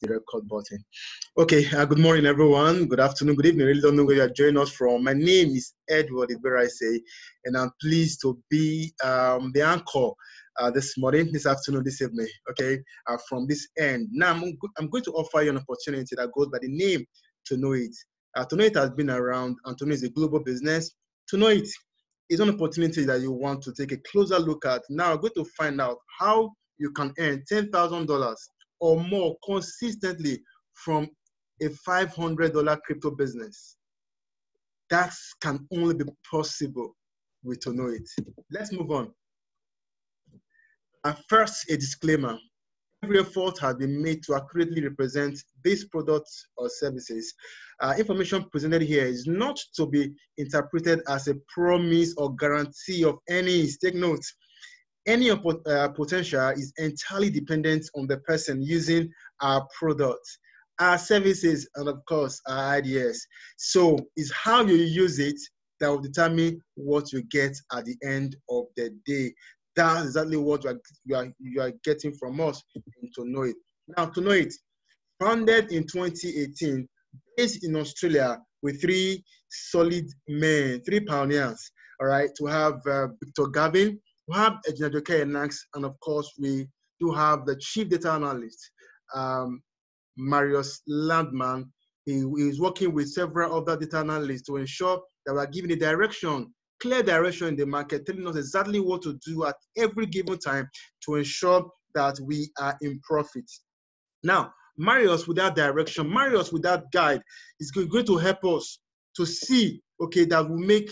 the record button. Okay, good morning, everyone. Good afternoon, good evening. I really don't know where you are joining us from. My name is Edward, is where I say, and I'm pleased to be the anchor this morning, this afternoon, this evening, okay, from this end. Now, I'm going to offer you an opportunity that goes by the name To Know It. To Know It has been around, and To Know It is a global business. To Know It is an opportunity that you want to take a closer look at. Now, I'm going to find out how you can earn $10,000 or more consistently from a $500 crypto business. That can only be possible with To Know It. Let's move on. First, a disclaimer. Every effort has been made to accurately represent these products or services. Information presented here is not to be interpreted as a promise or guarantee of any. Take note. Any potential is entirely dependent on the person using our products, our services, and of course, our ideas. So it's how you use it that will determine what you get at the end of the day. That's exactly what you are getting from us in To Know It. Now, To Know It, founded in 2018, based in Australia with three solid men, three pioneers, all right, to have Victor Gavin, we have Ejinajoke Enax, and of course, we do have the chief data analyst, Marius Landman. He is working with several other data analysts to ensure that we are giving a direction, clear direction in the market, telling us exactly what to do at every given time to ensure that we are in profit. Now, Marius without direction, Marius without guide is going to help us to see, okay, that we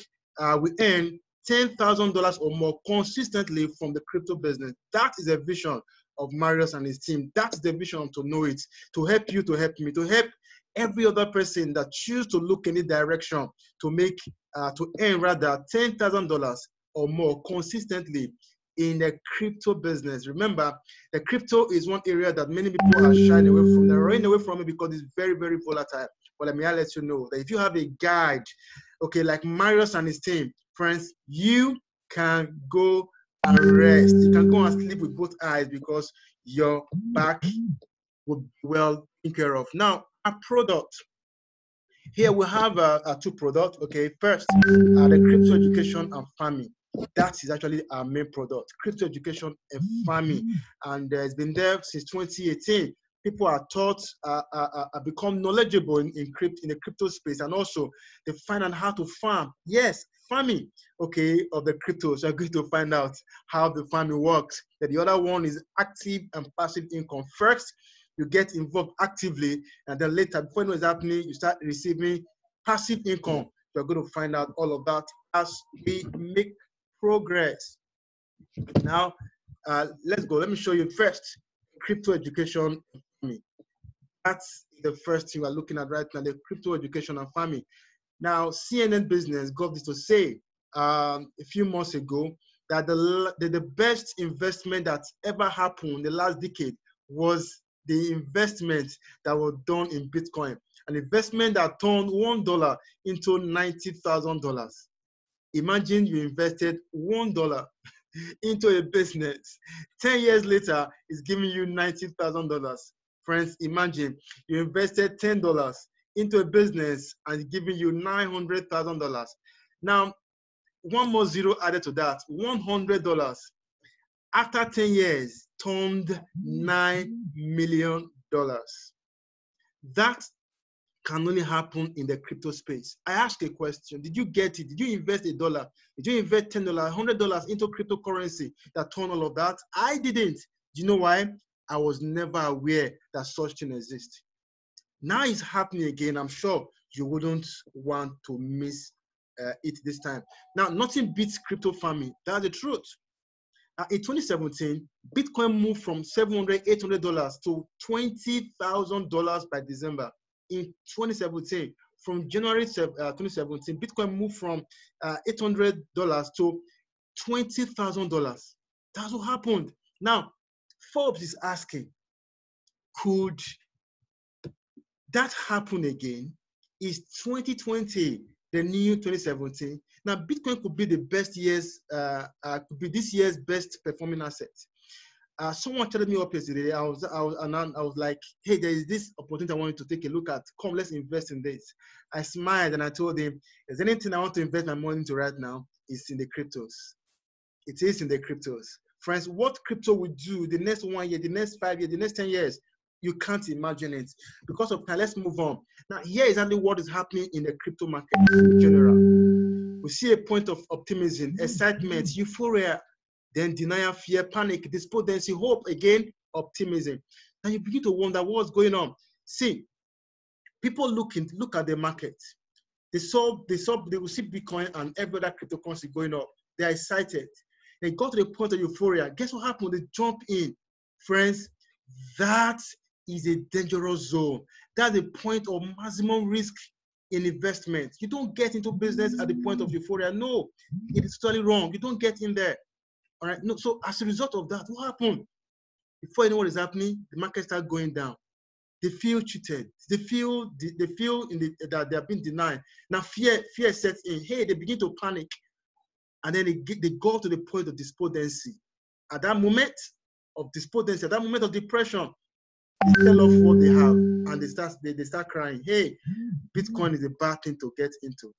earn $10,000 or more consistently from the crypto business. That is a vision of Marius and his team. That's the vision To Know It, to help you, to help me, to help every other person that choose to look in the direction to earn rather $10,000 or more consistently in the crypto business. Remember, the crypto is one area that many people are shying away from. They're running away from it because it's very, very volatile. But let me let you know that if you have a guide, okay, like Marius and his team, friends, you can go and rest. You can go and sleep with both eyes because your back will be well taken care of. Now, a product. Here we have two products. Okay, first, the crypto education and farming. That is actually our main product, crypto education and farming, and it's been there since 2018. People are taught, become knowledgeable in the crypto space, and also they find out how to farm. Yes, farming, okay, of the crypto. So you're going to find out how the farming works. The other one is active and passive income. First, you get involved actively, and then later, before you know what's happening, you start receiving passive income. You're going to find out all of that as we make progress. Now, let's go. Let me show you first crypto education and farming. That's the first thing we're looking at right now, the crypto education and farming. Now, CNN Business got this to say a few months ago that the best investment that's ever happened in the last decade was the investment that was done in Bitcoin, an investment that turned $1 into $90,000. Imagine you invested $1 into a business. 10 years later, it's giving you $90,000. Friends, imagine you invested $10 into a business and it's giving you $900,000. Now, one more zero added to that, $100. After 10 years, turned $9 million. That can only happen in the crypto space. I ask a question. Did you get it? Did you invest $1? Did you invest $10, $100 into cryptocurrency that turned all of that? I didn't. Do you know why? I was never aware that such thing exists. Now it's happening again. I'm sure you wouldn't want to miss it this time. Now, nothing beats crypto farming. That's the truth. In 2017, Bitcoin moved from $700, $800 to $20,000 by December. In 2017, from January 2017, Bitcoin moved from $800 to $20,000. That's what happened. Now, Forbes is asking, could that happen again? Is 2020 the new 2017? Now, Bitcoin could be the best years, could be this year's best performing asset. Someone chatted me up yesterday. I was like, hey, there is this opportunity I want you to take a look at. Come, let's invest in this. I smiled and I told him, is anything I want to invest my money into right now? It's in the cryptos. It is in the cryptos. Friends, what crypto will do the next 1 year, the next 5 years, the next 10 years, you can't imagine it. Because of time, let's move on. Now, here is exactly what is happening in the crypto market in general. We see a point of optimism, excitement, euphoria, then denial, fear, panic, despondency, hope, again, optimism. And you begin to wonder what's going on. See, people look at the market. They will see Bitcoin and every other cryptocurrency going up. They are excited. They got to the point of euphoria. Guess what happened? They jump in. Friends, that is a dangerous zone. That's a point of maximum risk in investment. You don't get into business at the point of euphoria. No, it is totally wrong. You don't get in there. All right. No. So as a result of that, what happened? Before you know what is happening, the market starts going down. They feel cheated. They feel that they have been denied. Now fear sets in. Hey, they begin to panic, and then they go to the point of despondency. At that moment of despondency, at that moment of depression, they sell off what they have, and they start crying. Hey, Bitcoin is a bad thing to get into.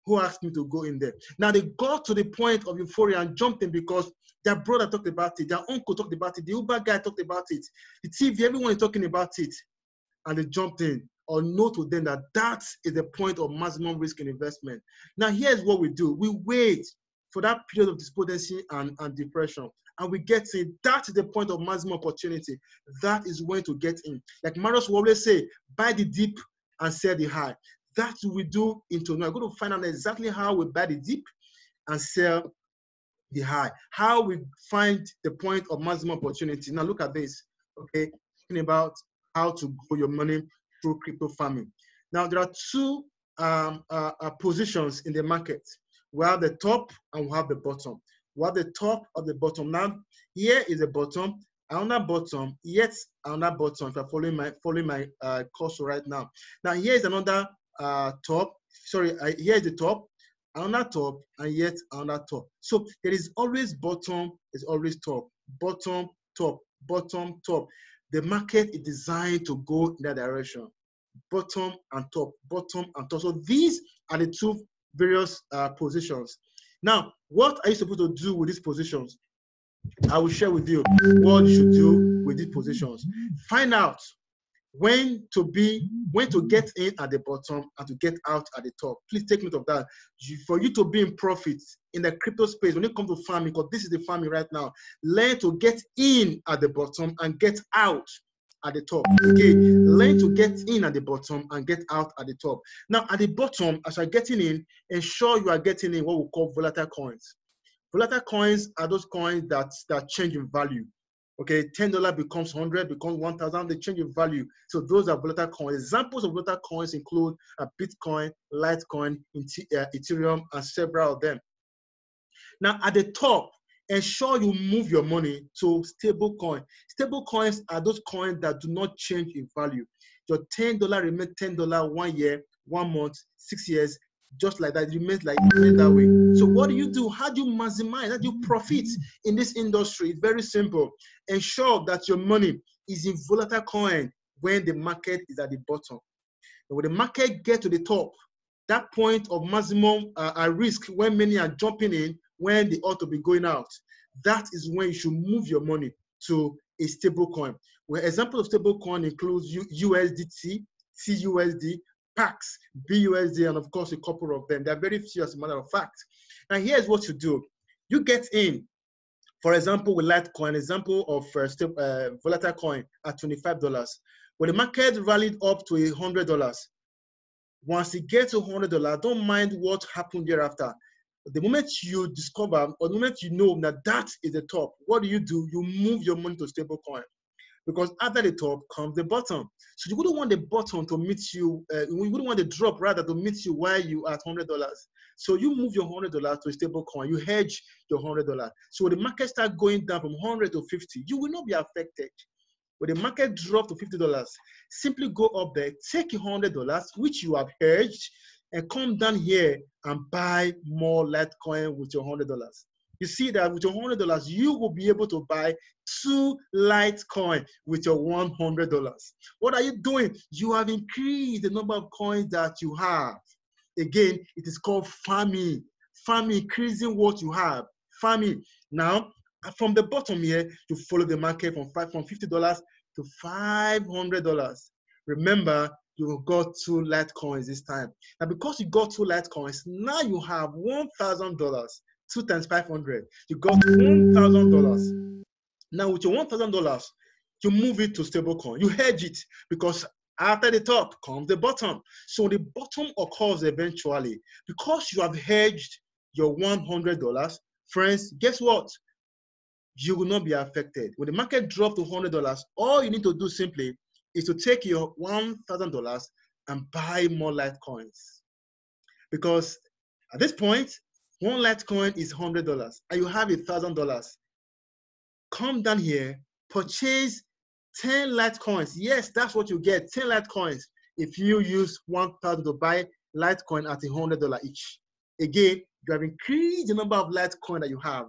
Who asked me to go in there? Now they got to the point of euphoria and jumped in because their brother talked about it, their uncle talked about it, the Uber guy talked about it, the TV, everyone is talking about it, and they jumped in. Or know to them that that is the point of maximum risk in investment. Now here's what we do. We wait for that period of despondency and depression. And we get in. That is the point of maximum opportunity. That is when to get in. Like Marius will always say, buy the dip and sell the high. That's what we do into now. I'm going to find out exactly how we buy the dip and sell the high. How we find the point of maximum opportunity. Now look at this. Okay, talking about how to grow your money through crypto farming. Now there are two positions in the market. We have the top and we have the bottom. We have the top of the bottom. Now here is the bottom, another bottom, yet another bottom. If you're following my course right now. Now here is another top. Sorry, here is the top, another top, and yet another top. So there is always bottom, there's always top, bottom, top, bottom, top. The market is designed to go in that direction. Bottom and top, bottom and top. So these are the two various positions. Now, what are you supposed to do with these positions? I will share with you what you should do with these positions. Find out when to get in at the bottom and to get out at the top. Please take note of that. For you to be in profit in the crypto space, when it comes to farming, because this is the farming right now, learn to get in at the bottom and get out at the top. Okay, learn to get in at the bottom and get out at the top. Now at the bottom, as you're getting in, ensure you are getting in what we call volatile coins. Volatile coins are those coins that change in value. Okay, $10 becomes 100, becomes 1,000, they change in value. So those are volatile coins. Examples of volatile coins include Bitcoin, Litecoin, Ethereum, and several of them. Now at the top, ensure you move your money to stable coin. Stable coins are those coins that do not change in value. Your $10 remains $10 1 year, 1 month, 6 years, just like that. It remains that way. So what do you do? How do you maximize? How do you profit in this industry? It's very simple. Ensure that your money is in volatile coin when the market is at the bottom. And when the market gets to the top, that point of maximum risk when many are jumping in, when they ought to be going out, that is when you should move your money to a stable coin. Where example of stable coin includes USDT, CUSD, PAX, BUSD, and of course a couple of them. There are very few as a matter of fact. Now here's what you do. You get in, for example, with Litecoin, example of volatile coin at $25. When the market rallied up to $100, once it gets to $100, don't mind what happened thereafter. The moment you discover, or the moment you know that is the top, what do? You move your money to stable coin. Because after the top comes the bottom. So you wouldn't want the bottom to meet you, you wouldn't want the drop rather to meet you while you are at $100. So you move your $100 to a stable coin, you hedge your $100. So when the market starts going down from 100 to 50, you will not be affected. When the market drops to $50, simply go up there, take your $100, which you have hedged, and come down here and buy more Litecoin with your $100. You see that with your $100, you will be able to buy 2 Litecoin with your $100. What are you doing? You have increased the number of coins that you have. Again, it is called farming. Farming, increasing what you have. Farming. Now, from the bottom here, you follow the market from $50 to $500. Remember, you got 2 Litecoins this time. Now, because you got 2 Litecoins, now you have $1,000. 2 times 500. You got $1,000. Now, with your $1,000, you move it to stablecoin. You hedge it because after the top comes the bottom. So the bottom occurs eventually. Because you have hedged your $100, friends, guess what? You will not be affected. When the market drops to $100, all you need to do simply is to take your $1,000 and buy more Litecoins. Because at this point, 1 Litecoin is $100 and you have $1,000. Come down here, purchase 10 Litecoins. Yes, that's what you get, 10 Litecoins if you use 1,000 to buy Litecoin at $100 each. Again, you have increased the number of Litecoin that you have.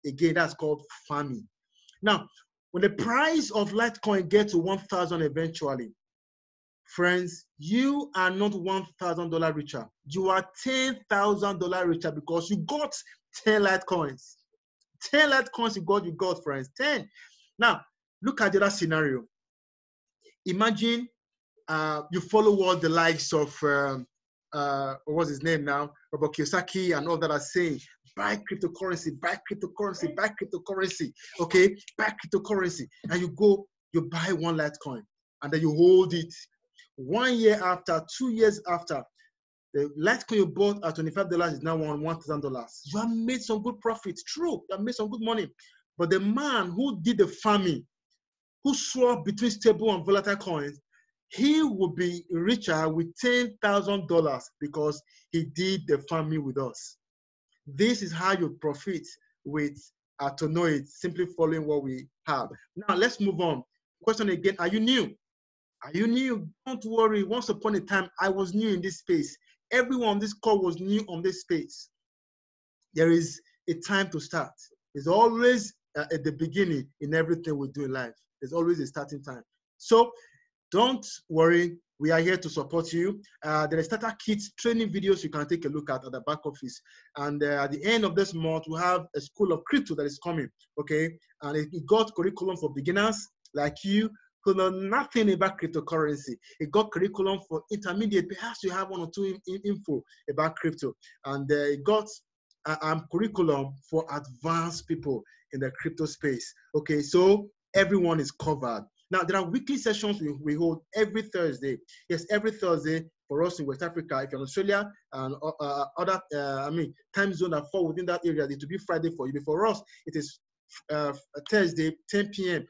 Again, that's called farming. Now, when the price of Litecoin gets to 1,000 eventually, friends, you are not $1,000 richer. You are $10,000 richer because you got 10 Litecoins. 10 Litecoins you got, friends. 10. Now, look at the other scenario. Imagine you follow what the likes of, what's his name now? Robert Kiyosaki and all that are saying. Buy cryptocurrency, buy cryptocurrency, buy cryptocurrency. Okay, buy cryptocurrency. And you go, you buy 1 Litecoin and then you hold it. 1 year after, 2 years after, the Litecoin you bought at $25 is now $1,000. You have made some good profits. True, you have made some good money. But the man who did the farming, who swapped between stable and volatile coins, he will be richer with $10,000 because he did the farming with us. This is how you profit with Tonoid, simply following what we have. Now, let's move on. Question again, are you new? Are you new? Don't worry. Once upon a time, I was new in this space. Everyone on this call was new on this space. There is a time to start. There's always at the beginning in everything we do in life. There's always a starting time. So don't worry. We are here to support you. There are starter kits training videos you can take a look at the back office. And at the end of this month, we have a school of crypto that is coming. Okay. And it got curriculum for beginners like you who know nothing about cryptocurrency. It got curriculum for intermediate. Perhaps you have 1 or 2 info about crypto. And it got curriculum for advanced people in the crypto space. Okay, so everyone is covered. Now, there are weekly sessions we hold every Thursday. Yes, every Thursday for us in West Africa. If you're in Australia and other, time zone that fall within that area, it will be Friday for you. But for us, it is Thursday, 10 p.m.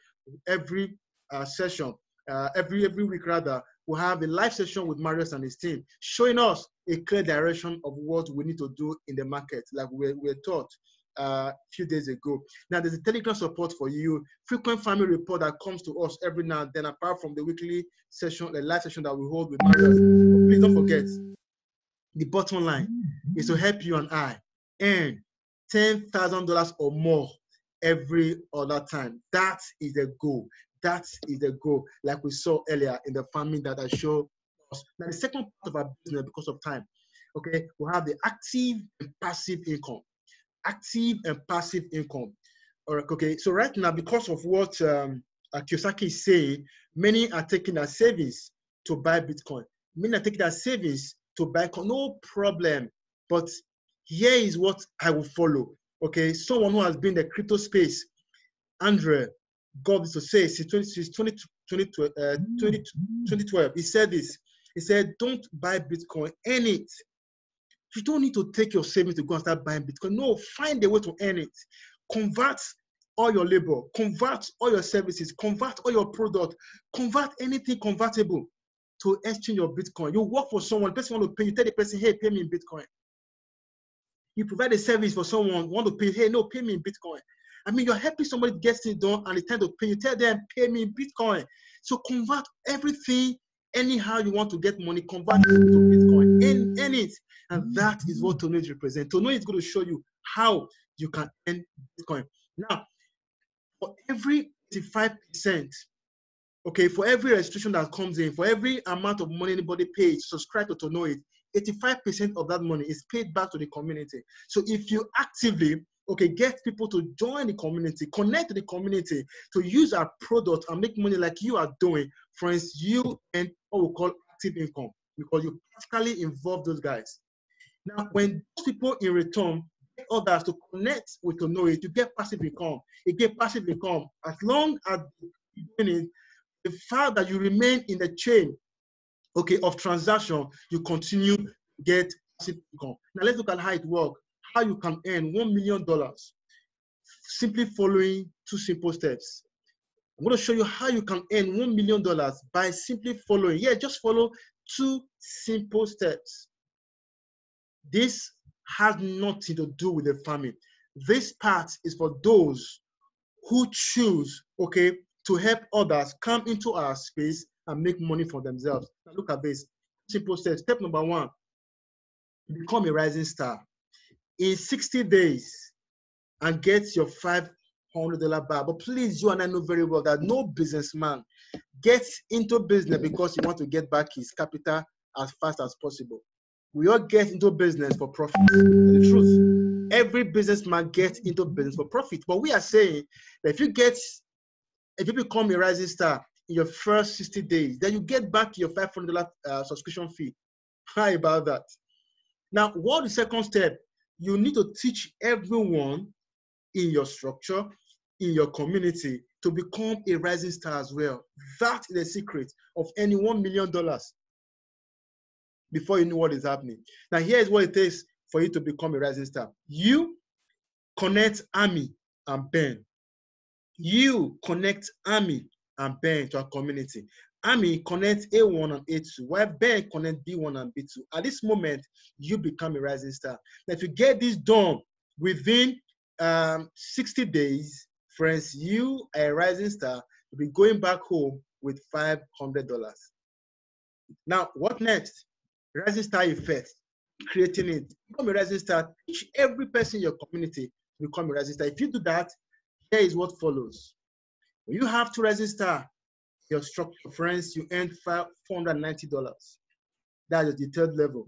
every session. Every week rather, we'll have a live session with Marius and his team, showing us a clear direction of what we need to do in the market, like we're taught a few days ago. Now, there's a Telegram support for you, frequent family report that comes to us every now and then, apart from the weekly session, the live session that we hold with Marius. But please don't forget, the bottom line is to help you and I earn $10,000 or more every other time. That is the goal. That is the goal, like we saw earlier in the farming that I showed us. Now, the second part of our business, because of time, okay, we have the active and passive income. Active and passive income. All right, okay, so right now, because of what Kiyosaki is saying, many are taking their savings to buy Bitcoin. Many are taking their savings to buy, no problem. But here is what I will follow. Okay, someone who has been in the crypto space, Andre, God is to say, since 2012, he said this. He said, don't buy Bitcoin, earn it. You don't need to take your savings to go and start buying Bitcoin. No, find a way to earn it. Convert all your labor, convert all your services, convert all your product, convert anything convertible to exchange your Bitcoin. You work for someone, the person want to pay, you tell the person, hey, pay me in Bitcoin. You provide a service for someone, want to pay, hey, no, pay me in Bitcoin. I mean, you're helping somebody get it done and they tend to pay you. Tell them, pay me in Bitcoin. So convert everything, anyhow you want to get money, convert it to Bitcoin, earn it. And that is what Tonoid represents. Tonoid is going to show you how you can earn Bitcoin. Now, for every 85%, okay, for every registration that comes in, for every amount of money anybody pays, subscribe to know it, 85% of that money is paid back to the community. So if you actively, okay, get people to join the community, connect to the community, to use our product and make money like you are doing, for instance, you and what we call active income, because you practically involve those guys. Now, when those people in return get others to connect with to know it, you get passive income. You get passive income as long as you're doing it. The fact that you remain in the chain, okay, of transaction, you continue to get passive income. Now let's look at how it works. How you can earn $1 million simply following two simple steps. I'm going to show you how you can earn $1 million by simply following. Yeah, just follow two simple steps. This has nothing to do with the farming. This part is for those who choose, okay, to help others come into our space and make money for themselves. Now look at this. Simple steps. Step number one, become a rising star. In 60 days and get your $500 bar. But please, you and I know very well that no businessman gets into business because he wants to get back his capital as fast as possible. We all get into business for profit. The truth. Every businessman gets into business for profit. But we are saying that if you become a rising star in your first 60 days, then you get back your $500 subscription fee. How about that? Now, what is the second step? You need to teach everyone in your structure, in your community, to become a rising star as well. That is the secret of any $1 million before you know what is happening. Now, here is what it takes for you to become a rising star. You connect Ami and Ben. You connect Ami and Ben to our community. Ami connect A1 and A2, while Ben connect B1 and B2. At this moment, you become a rising star. Now, if you get this done within 60 days, friends, you are a rising star. You'll be going back home with $500. Now, what next? Rising star effect, creating it. Become a rising star. Teach every person in your community to become a rising star. If you do that, here is what follows. When you have to rising star, your structure, friends, you earn $490. That is the third level.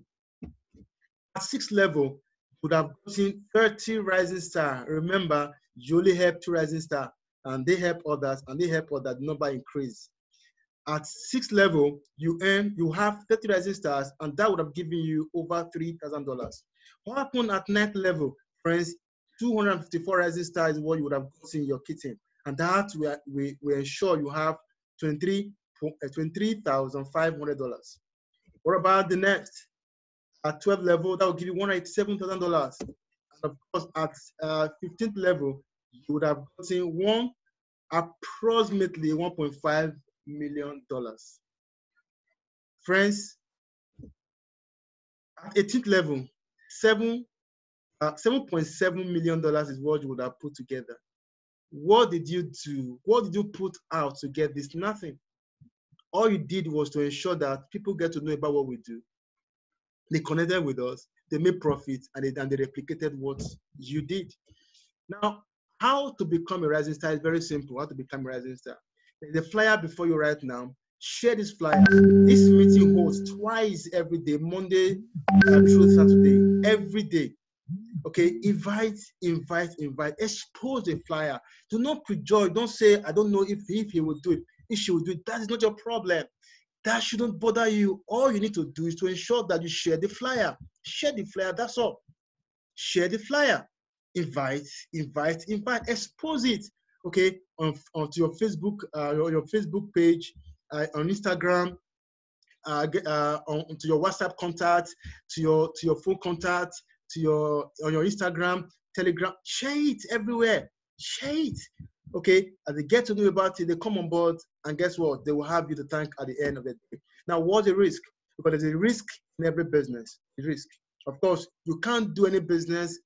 At sixth level, you would have gotten 30 rising star. Remember, you only help 2 rising star, and they help others, and they help others. The number increase. At sixth level, you have 30 rising stars, and that would have given you over $3,000. What happened at ninth level, friends? 254 rising stars is what you would have gotten in your kitchen, and that we ensure you have $23,500. What about the next? At 12th level, that will give you $187,000. And of course, at 15th level, you would have gotten approximately $1.5 million. Friends, at 18th level, $7.7 million is what you would have put together. What did you do? What did you put out to get this? Nothing. All you did was to ensure that people get to know about what we do. They connected with us, they made profit, and they replicated what you did. Now, how to become a rising star is very simple. How to become a rising star. There's a flyer before you right now. Share this flyer. This meeting holds twice every day, Monday through Saturday, every day. Okay, invite. Expose the flyer. Do not prejudge. Don't say, I don't know if he will do it, if she will do it. That is not your problem. That shouldn't bother you. All you need to do is to ensure that you share the flyer. Share the flyer, that's all. Share the flyer. Invite. Expose it, okay, onto your Facebook, your Facebook page, on Instagram, onto your WhatsApp contact, to your phone contact, on your Instagram, Telegram. Share it everywhere. Share it. Okay, as they get to know about it, they come on board, and guess what? They will have you to thank at the end of the day. Now, what's the risk? Because there's a risk in every business. A risk. Of course, you can't do any business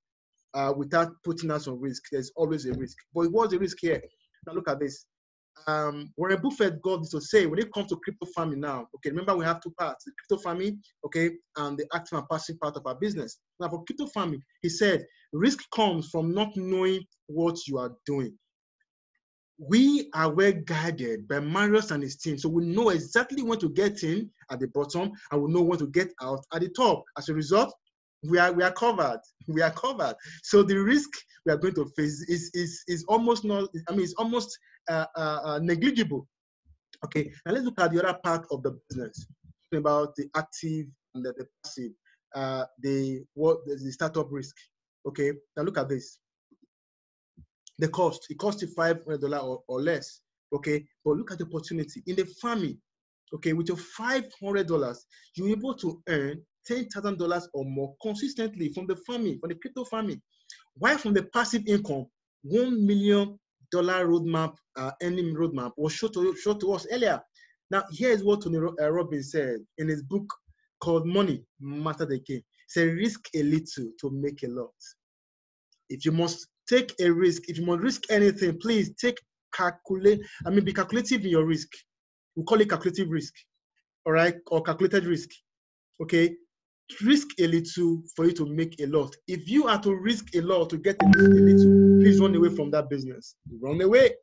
without putting us on risk. There's always a risk. But what's the risk here? Now look at this. Warren Buffett got this to say when it comes to crypto farming now. Okay, remember we have two parts: the crypto farming, okay, and the active and passive part of our business. Now, for crypto farming, he said risk comes from not knowing what you are doing. We are well guided by Marius and his team, so we know exactly when to get in at the bottom, and we know when to get out at the top. As a result, we are covered. We are covered. So the risk we are going to face is almost not. I mean, it's almost negligible. Okay. Now let's look at the other part of the business, about the active and the passive. The startup risk. Okay. Now look at this. The cost, it costs you $500 or less, okay? But look at the opportunity. In the farming, okay, with your $500, you're able to earn $10,000 or more consistently from the farming, from the crypto farming. While from the passive income, $1 million roadmap, earning roadmap was shown to us earlier. Now, here's what Tony Robbins said in his book called Money Matter the Game. Say, risk a little to make a lot. If you must take a risk, if you must risk anything, please be calculative in your risk. We call it calculative risk, all right, or calculated risk, okay? Risk a little for you to make a lot. If you are to risk a lot to get a little, please run away from that business. Run away.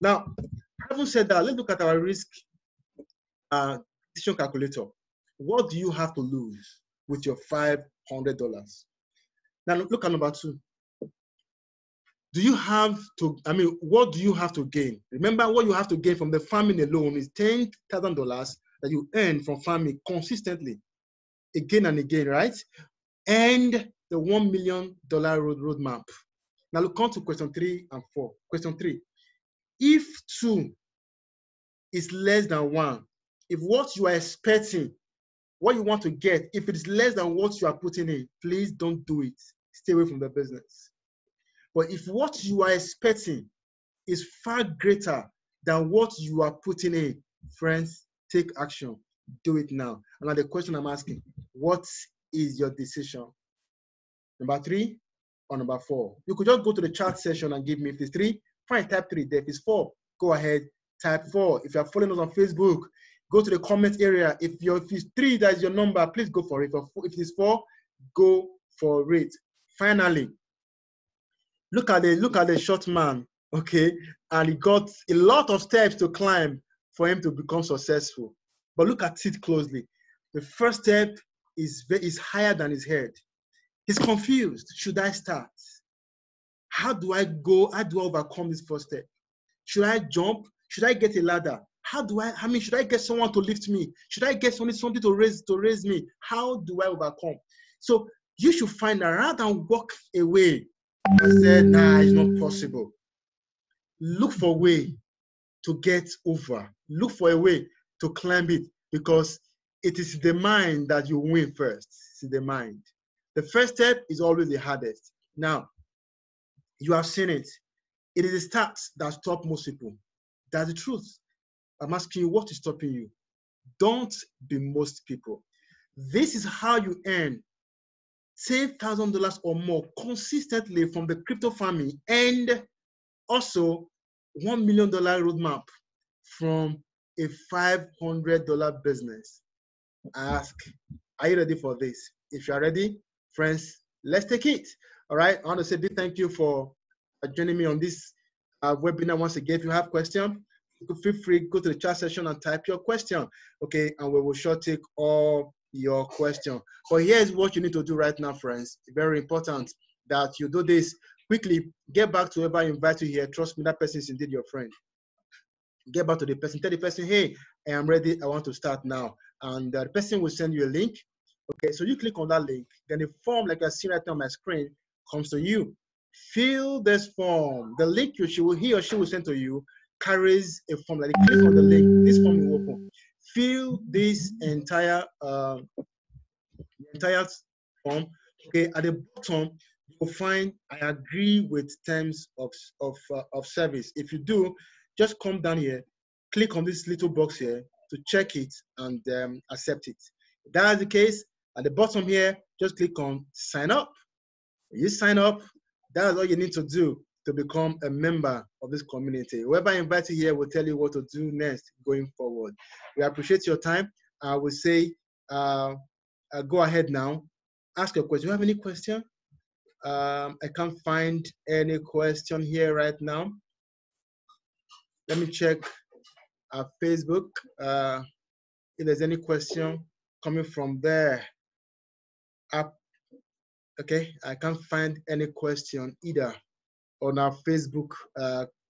Now, having said that, let's look at our risk decision calculator. What do you have to lose with your $500? Now, look at number 2. Do you have to, what do you have to gain? Remember, what you have to gain from the farming alone is $10,000 that you earn from farming consistently, again and again, right? And the $1 million roadmap. Now, look on to question 3 and 4. Question 3, if 2 is less than 1, if what you are expecting, what you want to get, if it is less than what you are putting in, please don't do it. Stay away from the business. But if what you are expecting is far greater than what you are putting in, friends, take action. Do it now. And now the question I'm asking, what is your decision? Number 3 or number 4? You could just go to the chat session and give me, if it's 3, fine, type 3. If it's 4, go ahead, type 4. If you're following us on Facebook, go to the comment area. If it's 3, that's your number, please go for it. If it's 4, go for it. Finally, look at the short man, okay? And he got a lot of steps to climb for him to become successful. But look at it closely. The first step is higher than his head. He's confused. Should I start? How do I go? How do I overcome this first step? Should I jump? Should I get a ladder? Should I get someone to lift me? Should I get something to raise me? How do I overcome? So you should find out, rather than walk away and say, nah, it's not possible. Look for a way to get over. Look for a way to climb it, because it is the mind that you win first. It's the mind. The first step is always the hardest. Now, you have seen it. It is the start that stops most people. That's the truth. I'm asking you, what is stopping you? Don't be most people. This is how you earn $10,000 or more consistently from the crypto farming, and also $1 million roadmap from a $500 business. Ask, are you ready for this? If you're ready, friends, let's take it. All right. I want to say a big thank you for joining me on this webinar once again. If you have questions, feel free, go to the chat session and type your question. Okay. And we will sure take all your questions. But here's what you need to do right now, friends. Very important that you do this quickly. Get back to whoever invite you here. Trust me, that person is indeed your friend. Get back to the person. Tell the person, hey, I am ready. I want to start now. And the person will send you a link. Okay, so you click on that link. Then the form, like I see right now on my screen, comes to you. Fill this form. The link he or she will send to you carries a form. Like, click on the link. This form will open. Fill this entire form. Okay, at the bottom you'll find I agree with terms of service. If you do, just come down here, click on this little box here to check it and accept it. If that is the case, at the bottom here, just click on sign up. You sign up. That's all you need to do to become a member of this community. Whoever invited here will tell you what to do next going forward. We appreciate your time. I will say, go ahead now. Ask your question. Do you have any question? I can't find any question here right now. Let me check our Facebook. If there's any question coming from there. Okay, I can't find any question either on our Facebook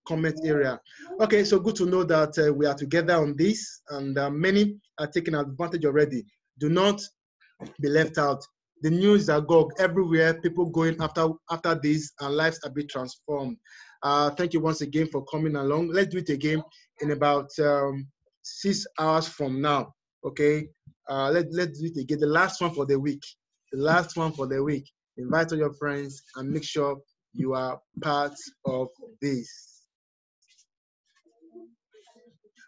comment area. Okay, so good to know that we are together on this, and many are taking advantage already. Do not be left out. The news are go everywhere, people going after this, and lives are being transformed. Thank you once again for coming along. Let's do it again in about 6 hours from now. Okay, let's do it again. The last one for the week. The last one for the week. Invite all your friends and make sure you are part of this.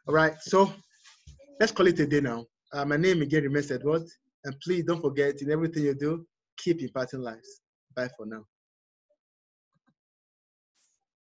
All right, so let's call it a day now. My name again remains Edward, and please don't forget, in everything you do, keep impacting lives. Bye for now.